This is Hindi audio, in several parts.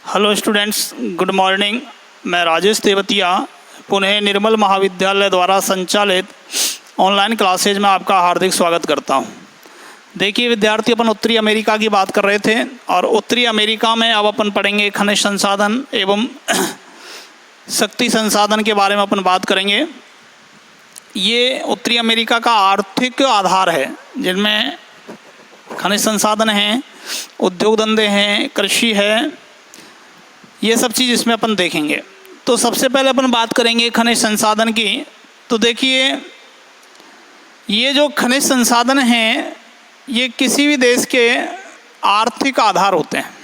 Hello students, good morning. मैं राजेश तेवतिया पुणे निर्मल महाविद्यालय द्वारा संचालित ऑनलाइन क्लासेज में आपका हार्दिक स्वागत करता हूं। देखिए विद्यार्थी, अपन उत्तरी अमेरिका की बात कर रहे थे और उत्तरी अमेरिका में अब अपन पढ़ेंगे खनिज संसाधन एवं शक्ति संसाधन के बारे में अपन बात करेंगे। ये उत्तरी अमेरिका का आर्थिक आधार है, जिनमें खनिज संसाधन हैं, उद्योग धंधे हैं, कृषि है, ये सब चीज़ इसमें अपन देखेंगे। तो सबसे पहले अपन बात करेंगे खनिज संसाधन की। तो देखिए, ये जो खनिज संसाधन हैं ये किसी भी देश के आर्थिक आधार होते हैं,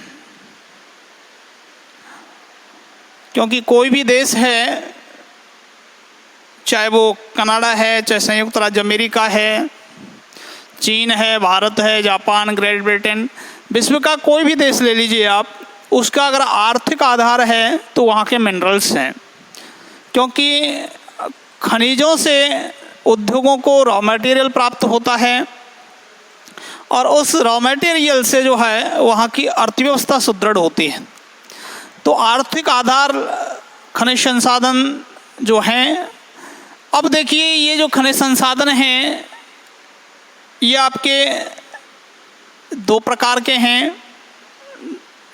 क्योंकि कोई भी देश है, चाहे वो कनाडा है, चाहे संयुक्त राज्य अमेरिका है, चीन है, भारत है, जापान, ग्रेट ब्रिटेन, विश्व का कोई भी देश ले लीजिए आप, उसका अगर आर्थिक आधार है तो वहाँ के मिनरल्स हैं। क्योंकि खनिजों से उद्योगों को रॉ मटेरियल प्राप्त होता है और उस रॉ मटेरियल से जो है वहाँ की अर्थव्यवस्था सुदृढ़ होती है। तो आर्थिक आधार खनिज संसाधन जो हैं। अब देखिए, ये जो खनिज संसाधन हैं ये आपके दो प्रकार के हैं,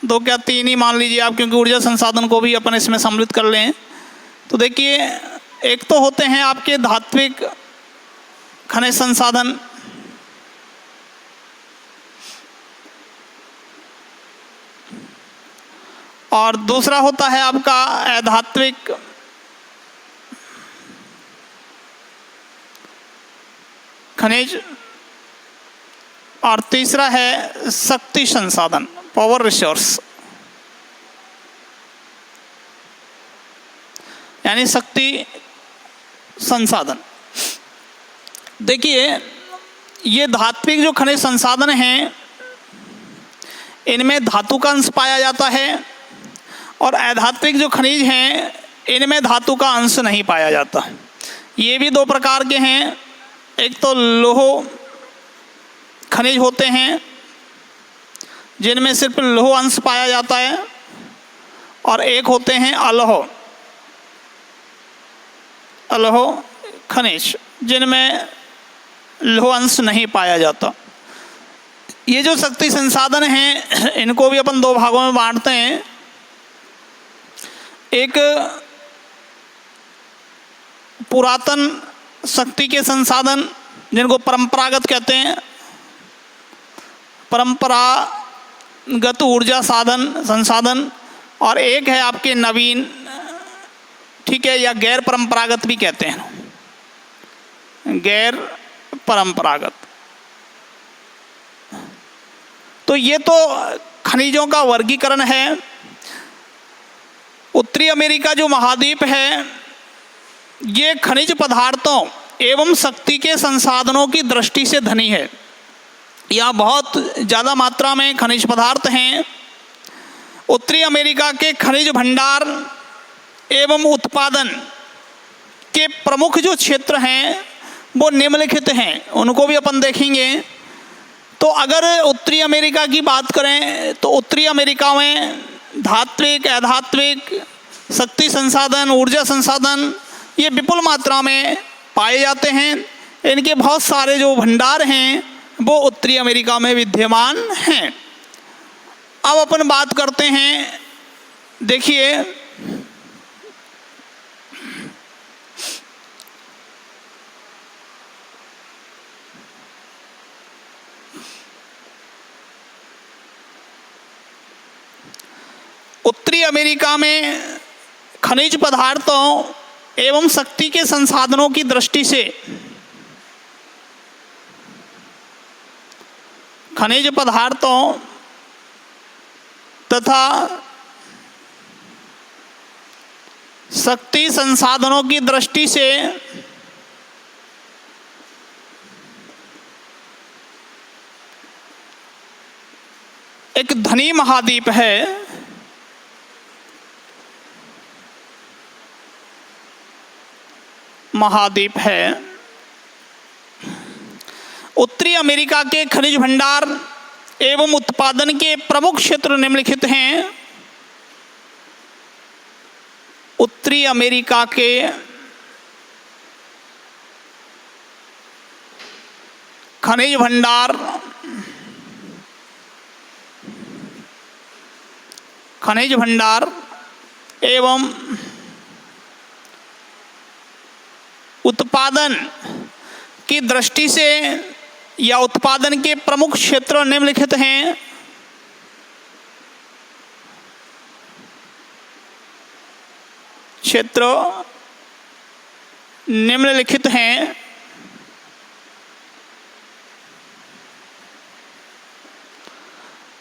दो क्या तीन ही मान लीजिए आप, क्योंकि ऊर्जा संसाधन को भी अपन इसमें सम्मिलित कर लें। तो देखिए, एक तो होते हैं आपके धात्विक खनिज संसाधन, और दूसरा होता है आपका अधात्विक खनिज, और तीसरा है शक्ति संसाधन, पावर रिसोर्स, यानी शक्ति संसाधन। देखिए, ये धात्विक जो खनिज संसाधन हैं इनमें धातु का अंश पाया जाता है, और अधात्विक जो खनिज हैं इनमें धातु का अंश नहीं पाया जाता। ये भी दो प्रकार के हैं, एक तो लोह खनिज होते हैं जिनमें सिर्फ लोह अंश पाया जाता है, और एक होते हैं अलोह खनिज जिनमें लोह अंश नहीं पाया जाता। ये जो शक्ति संसाधन हैं इनको भी अपन दो भागों में बांटते हैं। एक पुरातन शक्ति के संसाधन जिनको परंपरागत कहते हैं, परंपरागत ऊर्जा संसाधन, और एक है आपके नवीन, ठीक है, या गैर परंपरागत भी कहते हैं, गैर परंपरागत। तो ये तो खनिजों का वर्गीकरण है। उत्तरी अमेरिका जो महाद्वीप है ये खनिज पदार्थों एवं शक्ति के संसाधनों की दृष्टि से धनी है। यहाँ बहुत ज़्यादा मात्रा में खनिज पदार्थ हैं। उत्तरी अमेरिका के खनिज भंडार एवं उत्पादन के प्रमुख जो क्षेत्र हैं वो निम्नलिखित हैं, उनको भी अपन देखेंगे। तो अगर उत्तरी अमेरिका की बात करें तो उत्तरी अमेरिका में धात्विक, अधात्विक, शक्ति संसाधन, ऊर्जा संसाधन ये विपुल मात्रा में पाए जाते हैं। इनके बहुत सारे जो भंडार हैं वो उत्तरी अमेरिका में विद्यमान हैं। अब अपन बात करते हैं, देखिए उत्तरी अमेरिका में खनिज पदार्थों एवं शक्ति के संसाधनों की दृष्टि से खनिज पदार्थों तथा शक्ति संसाधनों की दृष्टि से एक धनी महाद्वीप है। उत्तरी अमेरिका के खनिज भंडार एवं उत्पादन के प्रमुख क्षेत्र निम्नलिखित हैं। उत्तरी अमेरिका के खनिज भंडार एवं उत्पादन की दृष्टि से या उत्पादन के प्रमुख क्षेत्र निम्नलिखित हैं। क्षेत्र निम्नलिखित हैं।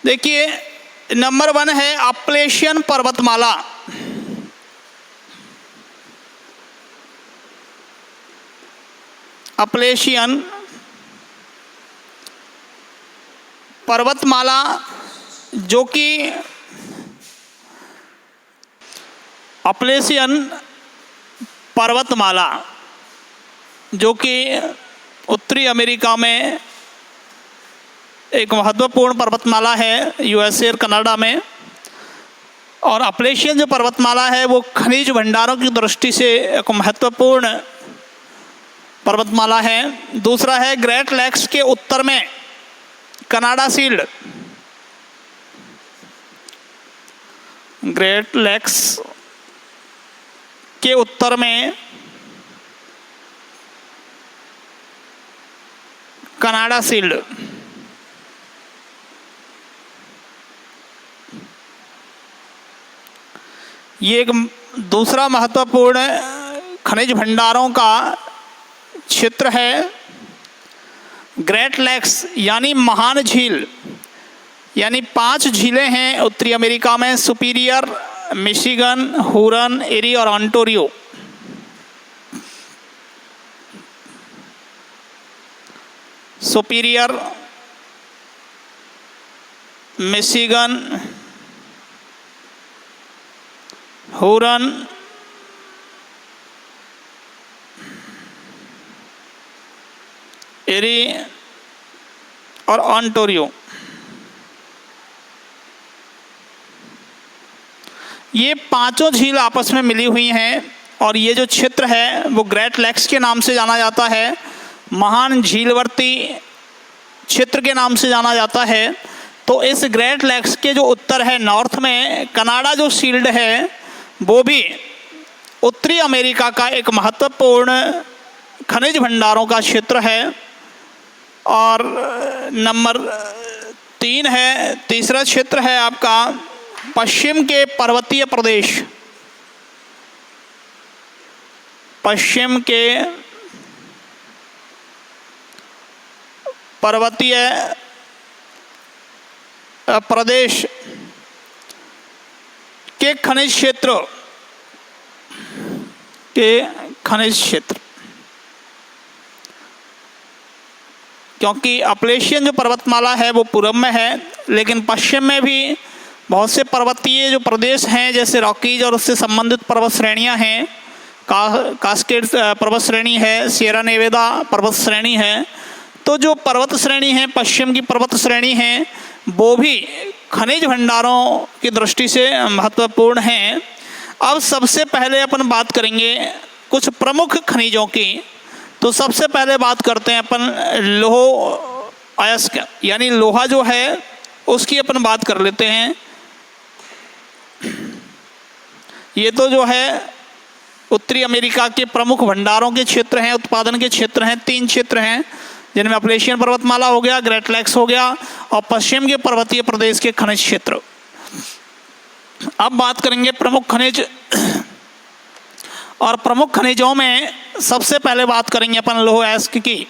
देखिए, नंबर 1 है अपलेशियन पर्वतमाला। अपलेशियन पर्वतमाला जो कि अपलेशियन पर्वतमाला जो कि उत्तरी अमेरिका में एक महत्वपूर्ण पर्वतमाला है, यूएसए और कनाडा में। और अपलेशियन जो पर्वतमाला है वो खनिज भंडारों की दृष्टि से एक महत्वपूर्ण पर्वतमाला है। दूसरा है ग्रेट लेक्स के उत्तर में कनाडा शील्ड। ग्रेट लेक्स के उत्तर में कनाडा शील्ड। ये एक दूसरा महत्वपूर्ण खनिज भंडारों का क्षेत्र है। ग्रेट लेक्स यानी महान झील, यानी 5 झीलें हैं उत्तरी अमेरिका में, सुपीरियर, मिशिगन, हुरन, एरी और ऑन्टारियो। सुपीरियर, मिशिगन, हुरन, एरी और ऑन्टारियो। ये 5 झील आपस में मिली हुई हैं और ये जो क्षेत्र है वो ग्रेट लेक्स के नाम से जाना जाता है, महान झीलवर्ती क्षेत्र के नाम से जाना जाता है। तो इस ग्रेट लेक्स के जो उत्तर है, नॉर्थ में कनाडा जो शील्ड है वो भी उत्तरी अमेरिका का एक महत्वपूर्ण खनिज भंडारों का क्षेत्र है। और नंबर 3 है, तीसरा क्षेत्र है आपका पश्चिम के पर्वतीय प्रदेश। पश्चिम के पर्वतीय प्रदेश के खनिज क्षेत्र क्योंकि अपलेशियन जो पर्वतमाला है वो पूर्व में है, लेकिन पश्चिम में भी बहुत से पर्वतीय जो प्रदेश हैं जैसे रॉकीज और उससे संबंधित पर्वत श्रेणियां हैं, कास्केड पर्वत श्रेणी है, सियरा नेवेदा पर्वत श्रेणी है। तो जो पर्वत श्रेणी है, पश्चिम की पर्वत श्रेणी है, वो भी खनिज भंडारों की दृष्टि से महत्वपूर्ण हैं। अब सबसे पहले अपन बात करेंगे कुछ प्रमुख खनिजों की। तो सबसे पहले बात करते हैं अपन लौह अयस्क, यानी लोहा जो है उसकी अपन बात कर लेते हैं। ये तो जो है उत्तरी अमेरिका के प्रमुख भंडारों के क्षेत्र हैं, उत्पादन के क्षेत्र हैं। 3 क्षेत्र हैं जिनमें अपलेशियन पर्वतमाला हो गया, ग्रेट लेक्स हो गया और पश्चिम के पर्वतीय प्रदेश के खनिज क्षेत्र। अब बात करेंगे प्रमुख खनिज, और प्रमुख खनिजों में सबसे पहले बात करेंगे अपन लौह अयस्क की।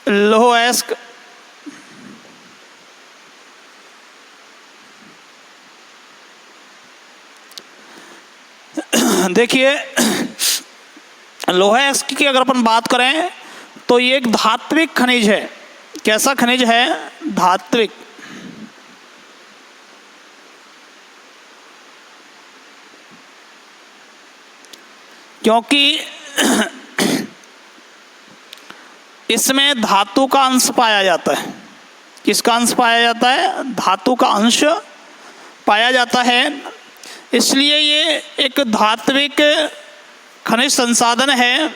लौह अयस्क देखिए, लौह अयस्क की अगर अपन बात करें तो ये एक धात्विक खनिज है। कैसा खनिज है? धात्विक। क्योंकि इसमें धातु का अंश पाया जाता है। किसका अंश पाया जाता है? धातु का अंश पाया जाता है। इसलिए ये एक धात्विक खनिज संसाधन है।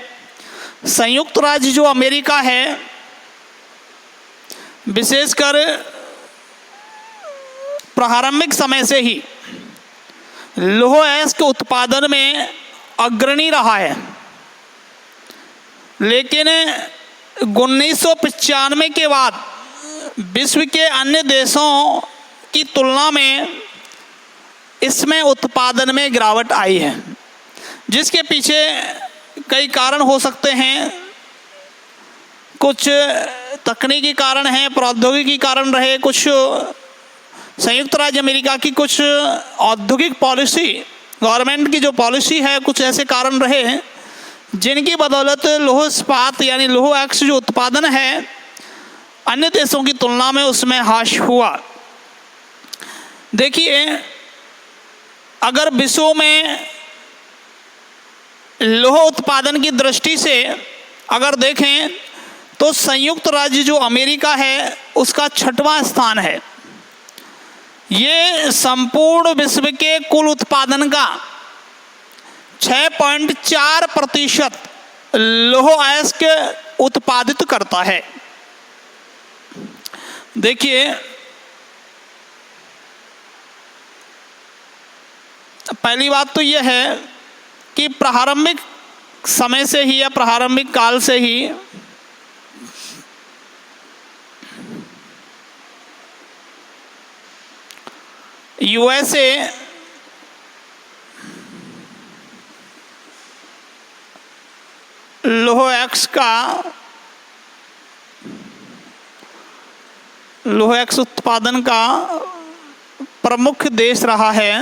संयुक्त राज्य जो अमेरिका है, विशेषकर प्रारंभिक समय से ही लौह अयस्क के उत्पादन में अग्रणी रहा है, लेकिन 1995 के बाद विश्व के अन्य देशों की तुलना में इसमें उत्पादन में गिरावट आई है, जिसके पीछे कई कारण हो सकते हैं। कुछ तकनीकी कारण हैं, प्रौद्योगिकी कारण रहे, कुछ संयुक्त राज्य अमेरिका की कुछ औद्योगिक पॉलिसी, गवर्नमेंट की जो पॉलिसी है, कुछ ऐसे कारण रहे जिनकी बदौलत लौह इस्पात यानी लौह अयस्क जो उत्पादन है अन्य देशों की तुलना में उसमें ह्रास हुआ। देखिए, अगर विश्व में लौह उत्पादन की दृष्टि से अगर देखें तो संयुक्त राज्य जो अमेरिका है उसका 6वां स्थान है। ये संपूर्ण विश्व के कुल उत्पादन का 6.4% लौह अयस्क उत्पादित करता है। देखिए, पहली बात तो यह है कि प्रारंभिक समय से ही या प्रारंभिक काल से ही यूएसए लौह अयस्क उत्पादन का प्रमुख देश रहा है।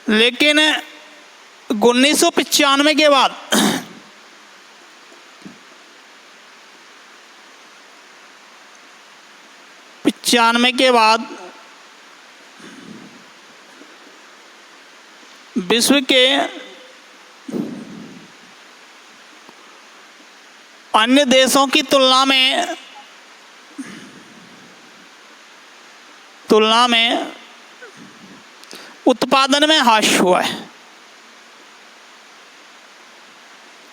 लेकिन 1995 के बाद विश्व के अन्य देशों की तुलना में उत्पादन में ह्रास हुआ है,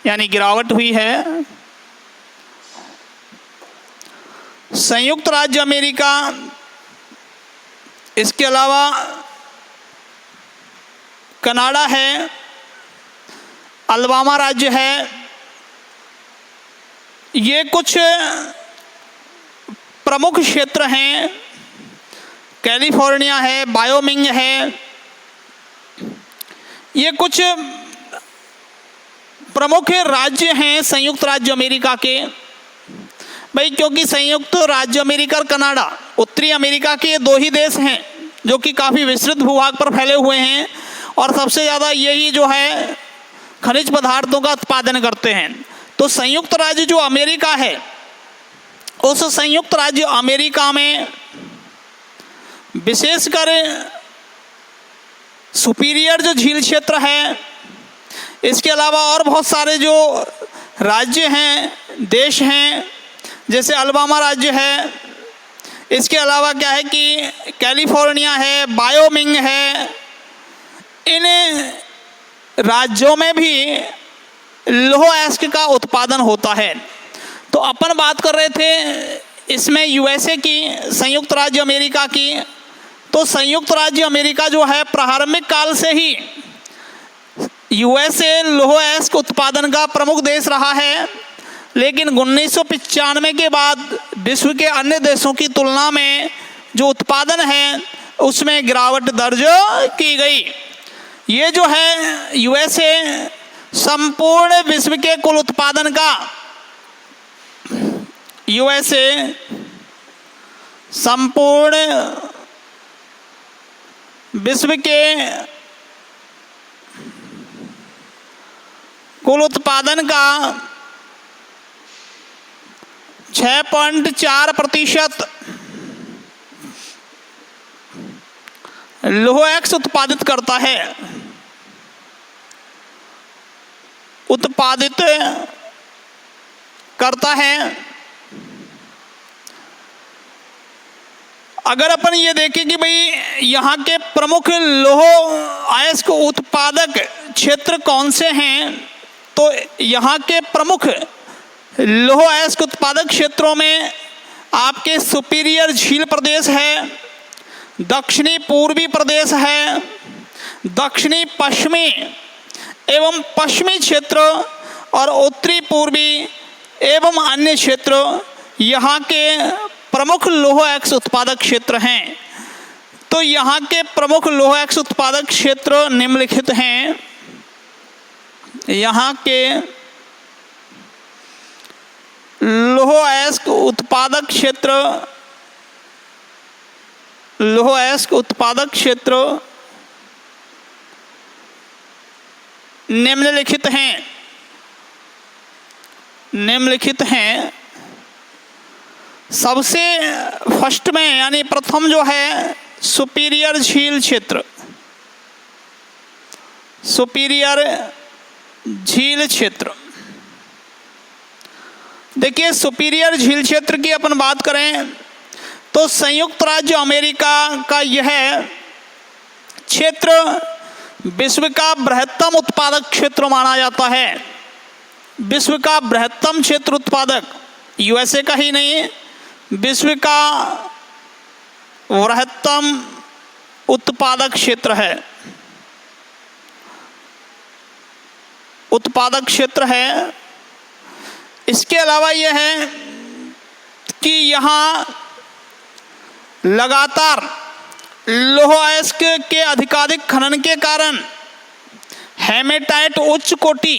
यानी गिरावट हुई है। संयुक्त राज्य अमेरिका, इसके अलावा कनाडा है, अलबामा राज्य है, ये कुछ प्रमुख क्षेत्र हैं। कैलिफोर्निया है, वायोमिंग है, ये कुछ प्रमुख राज्य हैं संयुक्त राज्य अमेरिका के। भाई, क्योंकि संयुक्त राज्य अमेरिका और कनाडा उत्तरी अमेरिका के 2 ही देश हैं जो कि काफ़ी विस्तृत भूभाग पर फैले हुए हैं और सबसे ज़्यादा यही जो है खनिज पदार्थों का उत्पादन करते हैं। तो संयुक्त राज्य जो अमेरिका है, उस संयुक्त राज्य अमेरिका में विशेषकर सुपीरियर जो झील क्षेत्र है, इसके अलावा और बहुत सारे जो राज्य हैं, देश हैं, जैसे अलबामा राज्य है, इसके अलावा क्या है कि कैलिफोर्निया है, वायोमिंग है, इन राज्यों में भी लौह अयस्क का उत्पादन होता है। तो अपन बात कर रहे थे इसमें यूएसए की, संयुक्त राज्य अमेरिका की। तो संयुक्त राज्य अमेरिका जो है प्रारंभिक काल से ही यूएसए लौह अयस्क उत्पादन का प्रमुख देश रहा है, लेकिन 1995 के बाद विश्व के अन्य देशों की तुलना में जो उत्पादन है उसमें गिरावट दर्ज की गई। ये जो है यूएसए संपूर्ण विश्व के कुल उत्पादन का, यूएसए संपूर्ण विश्व के कुल उत्पादन का 6.4% लौह एक्स उत्पादित करता है, उत्पादित करता है। अगर अपन ये देखें कि भाई यहाँ के प्रमुख लौह अयस्क उत्पादक क्षेत्र कौन से हैं, तो यहाँ के प्रमुख लौह अयस्क उत्पादक क्षेत्रों में आपके सुपीरियर झील प्रदेश है, दक्षिणी पूर्वी प्रदेश है, दक्षिणी पश्चिमी एवं पश्चिमी क्षेत्र और उत्तरी पूर्वी एवं अन्य क्षेत्र यहाँ के प्रमुख लौह अयस्क उत्पादक क्षेत्र हैं। तो यहाँ के प्रमुख लौह अयस्क उत्पादक क्षेत्र निम्नलिखित हैं। यहाँ के लौह अयस्क उत्पादक क्षेत्र, लौह अयस्क उत्पादक क्षेत्र निम्नलिखित हैं, निम्नलिखित हैं। सबसे फर्स्ट में यानी प्रथम जो है सुपीरियर झील क्षेत्र, सुपीरियर झील क्षेत्र। देखिए सुपीरियर झील क्षेत्र की अपन बात करें तो संयुक्त राज्य अमेरिका का यह क्षेत्र विश्व का बृहत्तम उत्पादक क्षेत्र माना जाता है। विश्व का बृहत्तम क्षेत्र उत्पादक, यूएसए का ही नहीं, विश्व का बृहत्तम उत्पादक क्षेत्र है, उत्पादक क्षेत्र है। इसके अलावा यह है कि यहाँ लगातार लौह अयस्क के अधिकाधिक खनन के कारण हेमेटाइट उच्च कोटि,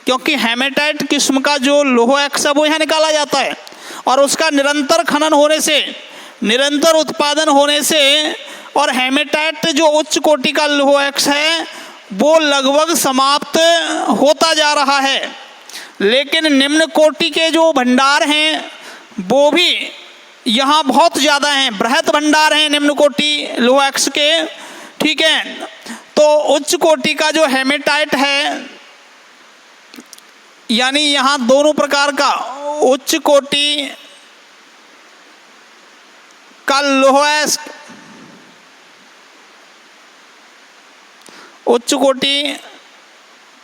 क्योंकि हेमेटाइट किस्म का जो लौह अयस्क है वो यहाँ निकाला जाता है और उसका निरंतर खनन होने से, निरंतर उत्पादन होने से और हेमेटाइट जो उच्च कोटि का लौह अयस्क है वो लगभग समाप्त होता जा रहा है। लेकिन निम्न कोटि के जो भंडार हैं वो भी यहाँ बहुत ज़्यादा हैं, बृहत भंडार हैं निम्न कोटि लौह अयस्क के, ठीक है। तो उच्च कोटि का जो हेमेटाइट है, यानी यहाँ दोनों प्रकार का उच्च कोटि का लौह अयस्क, उच्च कोटि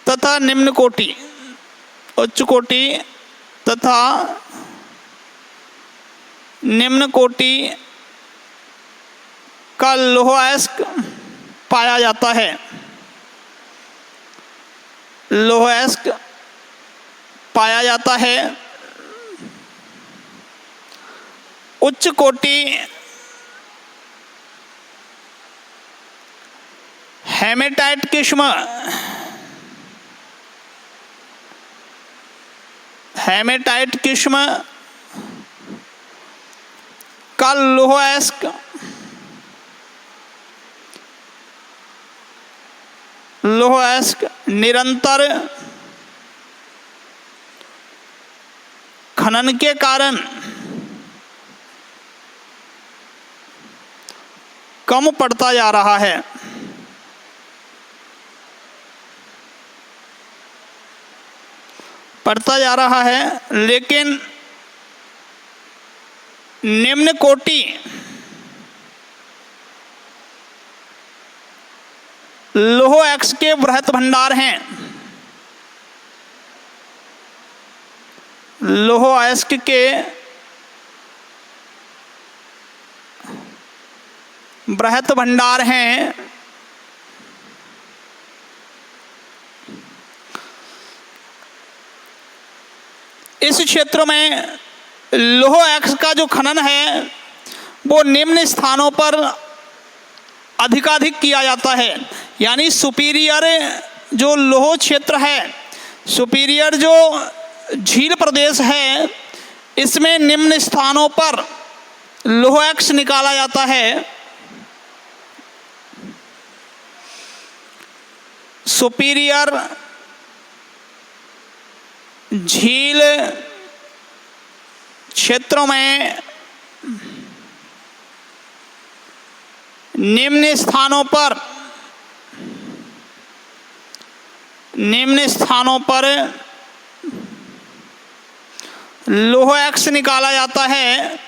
तथा निम्न कोटि, उच्च कोटि तथा निम्न कोटि का लौह अयस्क पाया जाता है, लौह अयस्क पाया जाता है। उच्च कोटि हेमेटाइट किस्म, हेमेटाइट किस्म का लौह अयस्क निरंतर खनन के कारण कम पड़ता जा रहा है। पड़ता जा रहा है, लेकिन निम्न कोटि लौह अयस्क के बृहत भंडार हैं। लौह अयस्क के बृहत भंडार हैं। इस क्षेत्र में लौह अयस्क का जो खनन है वो निम्न स्थानों पर अधिकाधिक किया जाता है। यानी सुपीरियर जो लौह क्षेत्र है, सुपीरियर जो झील प्रदेश है, इसमें निम्न स्थानों पर लौह अयस्क निकाला जाता है। सुपीरियर झील क्षेत्रों में निम्न स्थानों पर लौह अक्ष निकाला जाता है।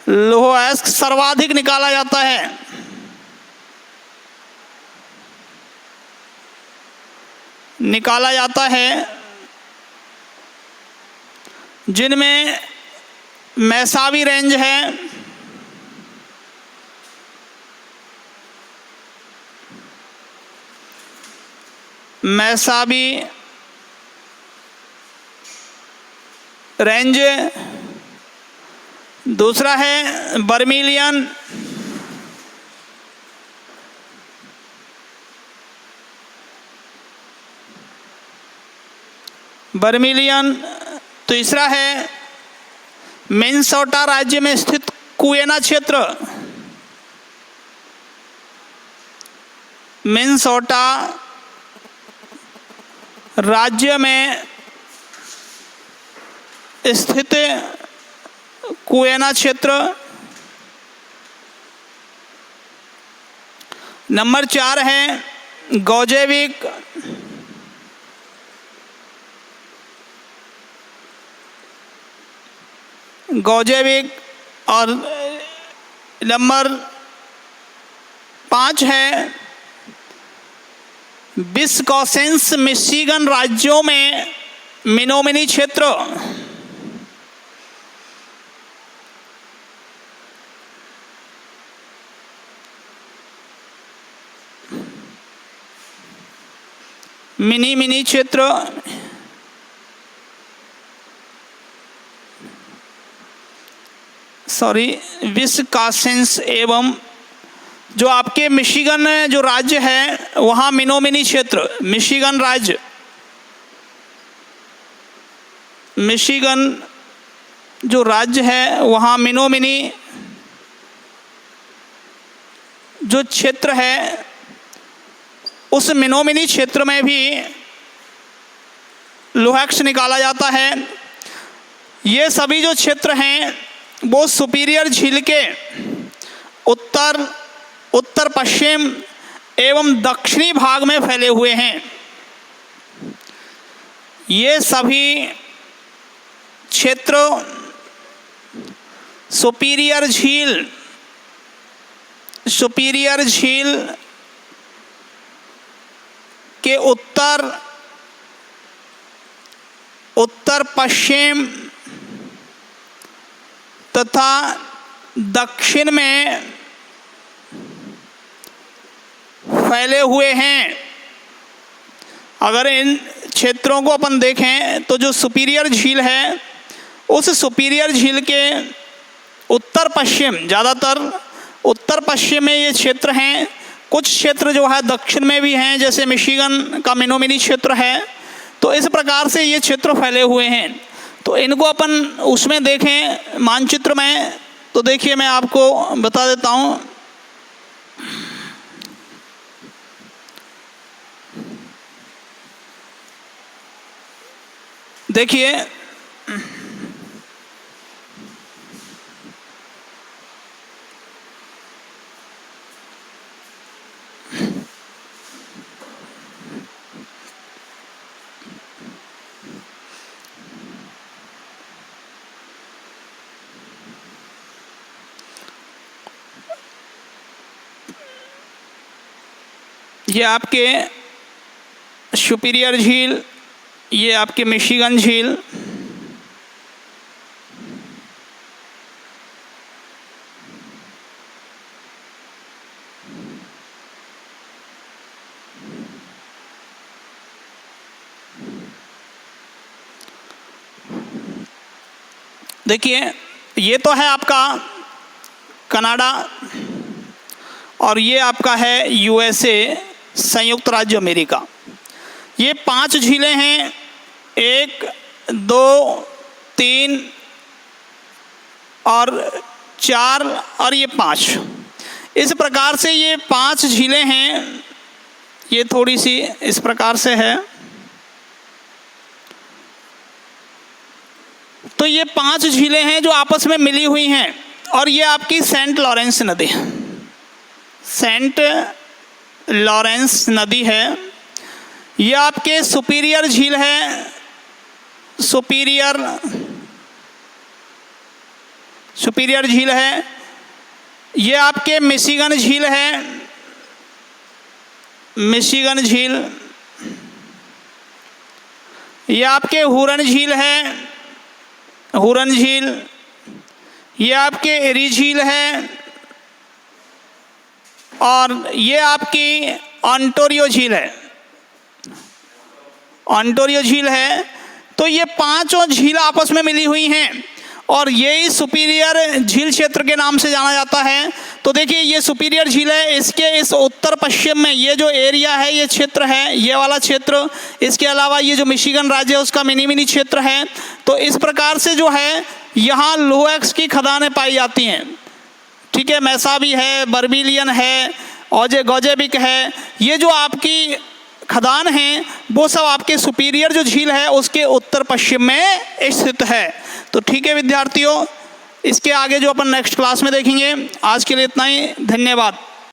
लौह अक्ष सर्वाधिक निकाला जाता है। जिनमें मैसावी रेंज है, मैसावी रेंज, दूसरा है बर्मिलियन, तीसरा है मिनेसोटा राज्य में स्थित कुएना क्षेत्र। मिनेसोटा राज्य में स्थित कुएना क्षेत्र। नंबर 4 है गौजेविक, और नंबर 5 है विस्कॉन्सिन, मिशिगन राज्यों में मिनोमिनी क्षेत्र। मिनी क्षेत्र, विस्कॉन्सिन एवं जो आपके मिशिगन जो राज्य है वहाँ मिनोमिनी क्षेत्र। मिशिगन जो राज्य है वहाँ मिनोमिनी जो क्षेत्र है, उस मिनोमिनी क्षेत्र में भी लौह अक्ष निकाला जाता है। ये सभी जो क्षेत्र हैं वो सुपीरियर झील के उत्तर पश्चिम एवं दक्षिणी भाग में फैले हुए हैं। ये सभी क्षेत्र सुपीरियर झील के उत्तर पश्चिम तथा दक्षिण में फैले हुए हैं। अगर इन क्षेत्रों को अपन देखें तो जो सुपीरियर झील है, उस सुपीरियर झील के उत्तर पश्चिम, ज़्यादातर उत्तर पश्चिम में ये क्षेत्र हैं। कुछ क्षेत्र जो है दक्षिण में भी हैं, जैसे मिशिगन का मिनोमिनी क्षेत्र है। तो इस प्रकार से ये क्षेत्र फैले हुए हैं। तो इनको अपन उसमें देखें मानचित्र में, तो देखिए मैं आपको बता देता हूँ। देखिए ये आपके सुपीरियर झील, ये आपके मिशिगन झील, देखिए ये तो है आपका कनाडा और ये आपका है यूएसए, संयुक्त राज्य अमेरिका। ये 5 झीलें हैं, 1, 2, 3 और 4 और ये 5। इस प्रकार से ये 5 झीलें हैं। ये थोड़ी सी इस प्रकार से है। तो ये 5 झीलें हैं जो आपस में मिली हुई हैं। और ये आपकी सेंट लॉरेंस नदी, सेंट लॉरेंस नदी है। ये आपके सुपीरियर झील है, सुपीरियर झील है। ये आपके मिशिगन झील है, मिशिगन झील। ये आपके हुरन झील है, हुरन झील। ये आपके एरी झील है और ये आपकी ऑन्टारियो झील है, ऑन्टारियो झील है। तो ये पांचों झील आपस में मिली हुई हैं और यही सुपीरियर झील क्षेत्र के नाम से जाना जाता है। तो देखिए ये सुपीरियर झील है, इसके इस उत्तर पश्चिम में ये जो एरिया है, ये क्षेत्र है, ये वाला क्षेत्र। इसके अलावा ये जो मिशिगन राज्य है उसका मिनी क्षेत्र है। तो इस प्रकार से जो है यहाँ लोएक्स की खदानें पाई जाती हैं। ठीक है, मैसाबी है, बर्बिलियन है, गौजेबिक है। ये जो आपकी खदान हैं वो सब आपके सुपीरियर जो झील है उसके उत्तर पश्चिम में स्थित है। तो ठीक है विद्यार्थियों, इसके आगे जो अपन नेक्स्ट क्लास में देखेंगे। आज के लिए इतना ही, धन्यवाद।